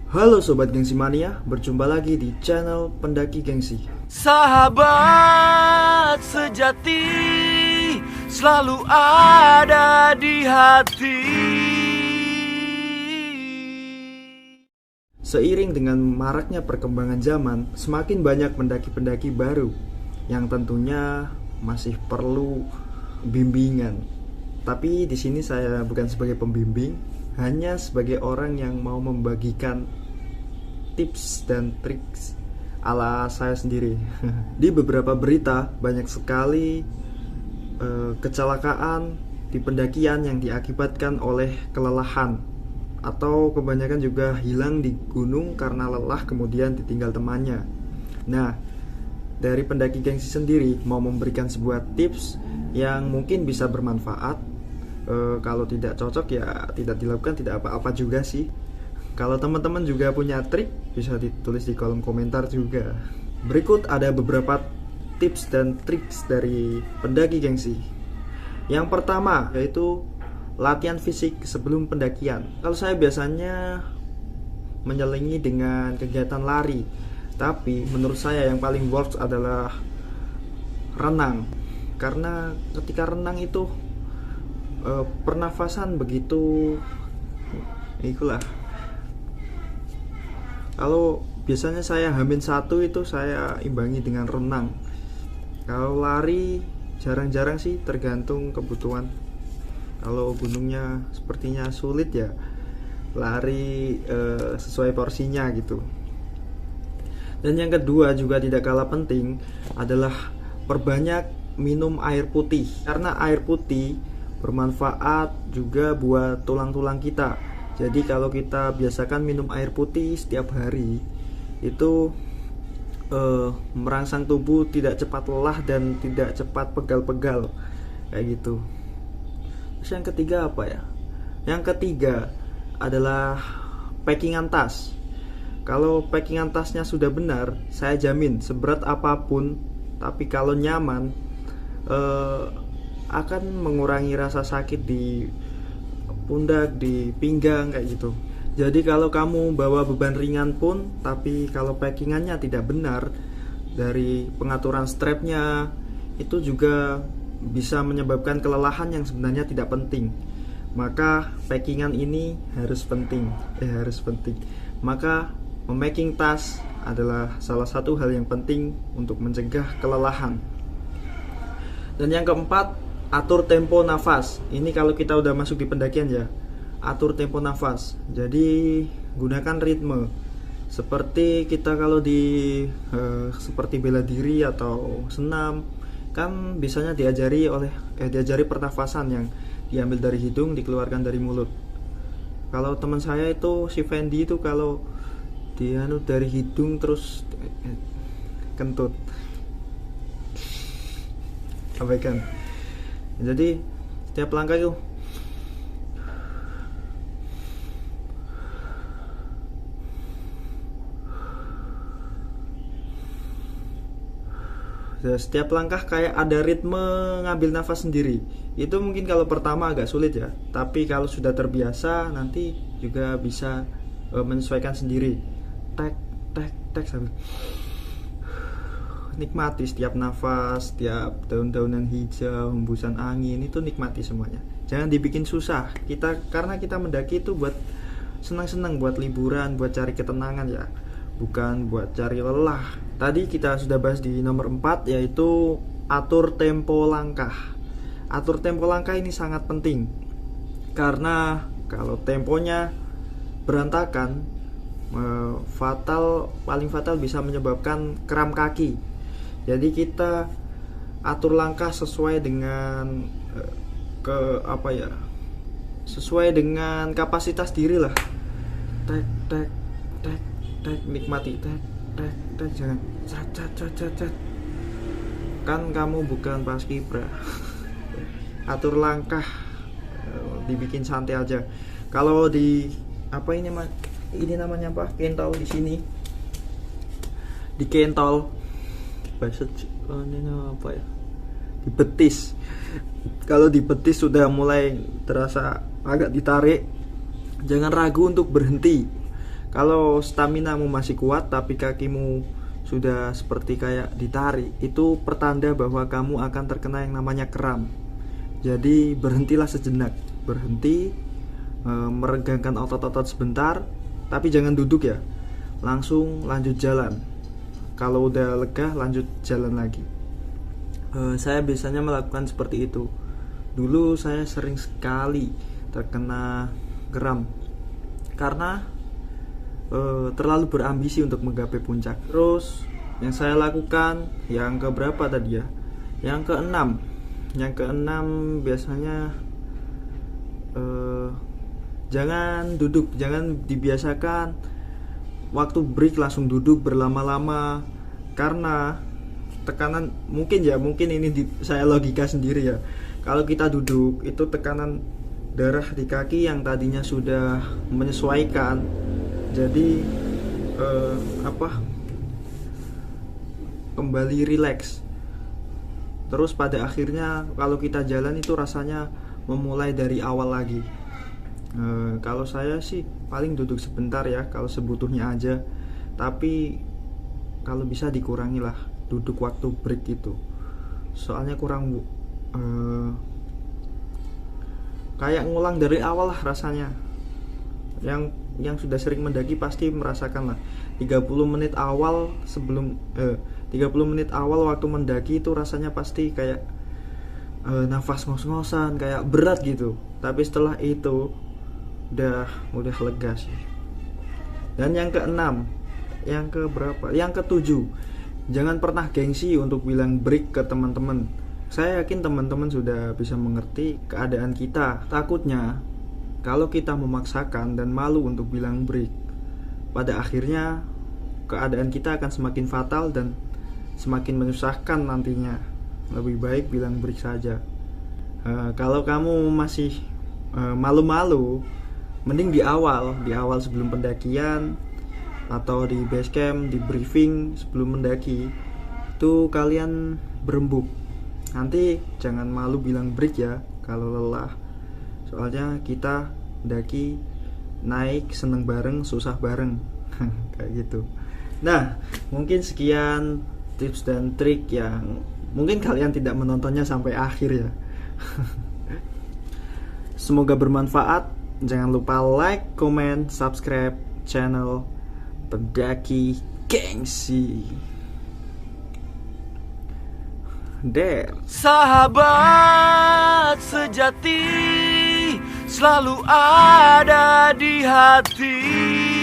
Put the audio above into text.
Halo Sobat Gengsi Mania, berjumpa lagi di channel Pendaki Gengsi. Sahabat sejati selalu ada di hati. Seiring dengan maraknya perkembangan zaman, semakin banyak pendaki-pendaki baru yang tentunya masih perlu bimbingan. Tapi di sini saya bukan sebagai pembimbing, hanya sebagai orang yang mau membagikan tips dan trik ala saya sendiri. Di beberapa berita banyak sekali kecelakaan di pendakian yang diakibatkan oleh kelelahan, atau kebanyakan juga hilang di gunung karena lelah kemudian ditinggal temannya. Nah, dari Pendaki Gengsi sendiri mau memberikan sebuah tips yang mungkin bisa bermanfaat. Kalau tidak cocok ya tidak dilakukan, tidak apa-apa juga sih. Kalau teman-teman juga punya trik, bisa ditulis di kolom komentar juga. Berikut ada beberapa tips dan trik dari Pendaki Gengsi. Yang pertama yaitu latihan fisik sebelum pendakian. Kalau saya biasanya menyelingi dengan kegiatan lari, tapi menurut saya yang paling works adalah renang. Karena ketika renang itu pernafasan begitu itulah. Kalau biasanya saya H-1 itu saya imbangi dengan renang. Kalau lari jarang-jarang sih, tergantung kebutuhan. Kalau gunungnya sepertinya sulit ya lari sesuai porsinya gitu. Dan yang kedua juga tidak kalah penting adalah perbanyak minum air putih. Karena air putih bermanfaat juga buat tulang-tulang kita. Jadi kalau kita biasakan minum air putih setiap hari, itu merangsang tubuh tidak cepat lelah dan tidak cepat pegal-pegal kayak gitu. Terus yang ketiga apa ya? Yang ketiga adalah packingan tas. Kalau packingan tasnya sudah benar, saya jamin seberat apapun, tapi kalau nyaman, akan mengurangi rasa sakit di pundak, di pinggang kayak gitu. Jadi kalau kamu bawa beban ringan pun, tapi kalau packingannya tidak benar, dari pengaturan strapnya, itu juga bisa menyebabkan kelelahan yang sebenarnya tidak penting. Maka packingan ini harus penting. Maka memacking tas adalah salah satu hal yang penting untuk mencegah kelelahan. Dan yang keempat, atur tempo nafas. Ini kalau kita udah masuk di pendakian ya, atur tempo nafas. Jadi gunakan ritme. Seperti kita kalau di seperti bela diri atau senam, kan biasanya diajari pernafasan yang diambil dari hidung, dikeluarkan dari mulut. Kalau teman saya itu si Fendi itu kalau dianu dari hidung terus kentut. Abaikan. Jadi setiap langkah itu setiap langkah kayak ada ritme ngambil nafas sendiri. Itu mungkin kalau pertama agak sulit ya, tapi kalau sudah terbiasa nanti juga bisa menyesuaikan sendiri. Tek tek tek sambil nikmati setiap nafas, setiap daun-daunan hijau, hembusan angin, itu nikmati semuanya. Jangan dibikin susah. Karena kita mendaki itu buat senang-senang, buat liburan, buat cari ketenangan ya, bukan buat cari lelah. Tadi kita sudah bahas di nomor 4, yaitu atur tempo langkah. Atur tempo langkah ini sangat penting. Karena kalau temponya berantakan, paling fatal bisa menyebabkan kram kaki. Jadi kita atur langkah sesuai dengan sesuai dengan kapasitas diri lah. Tek tek tek tek, nikmati tek tek tek, jangan cat. Kan kamu bukan paskibra. Atur langkah, dibikin santai aja. Kalau di ini namanya apa? Kentol di sini. Di kentol. Ini apa ya? Di betis. Kalau di betis sudah mulai terasa agak ditarik, jangan ragu untuk berhenti. Kalau staminamu masih kuat tapi kakimu sudah seperti kayak ditarik, itu pertanda bahwa kamu akan terkena yang namanya kram. Jadi berhentilah sejenak, berhenti, meregangkan otot-otot sebentar, tapi jangan duduk ya, langsung lanjut jalan. Kalau udah lega lanjut jalan lagi. Saya biasanya melakukan seperti itu. Dulu saya sering sekali terkena kram karena terlalu berambisi untuk menggapai puncak. Terus yang saya lakukan yang keberapa tadi ya? Yang keenam. Yang keenam biasanya jangan duduk, jangan dibiasakan waktu break langsung duduk berlama-lama, karena tekanan mungkin ini saya logika sendiri ya. Kalau kita duduk itu tekanan darah di kaki yang tadinya sudah menyesuaikan, jadi kembali rileks. Terus pada akhirnya kalau kita jalan itu rasanya memulai dari awal lagi. Kalau saya sih paling duduk sebentar ya, kalau sebutuhnya aja. Tapi kalau bisa dikurangi lah duduk waktu break itu. Soalnya kurang kayak ngulang dari awal lah rasanya. Yang sudah sering mendaki pasti merasakan lah. 30 menit awal waktu mendaki itu rasanya pasti kayak nafas ngos-ngosan, kayak berat gitu. Tapi setelah itu udah lega sih. Dan yang keenam, yang ketujuh, jangan pernah gengsi untuk bilang break ke teman-teman. Saya yakin teman-teman sudah bisa mengerti keadaan kita. Takutnya kalau kita memaksakan dan malu untuk bilang break, pada akhirnya keadaan kita akan semakin fatal dan semakin menyusahkan nantinya. Lebih baik bilang break saja. Kalau kamu masih malu-malu, mending di awal sebelum pendakian atau di base camp, di briefing sebelum mendaki itu kalian berembuk. Nanti jangan malu bilang break ya kalau lelah. Soalnya kita mendaki naik seneng bareng, susah bareng. Kayak gitu. Nah, mungkin sekian tips dan trik yang mungkin kalian tidak menontonnya sampai akhir ya. Semoga bermanfaat. Jangan lupa like, comment, subscribe channel Pendaki Gengsi. Sahabat sejati selalu ada di hati.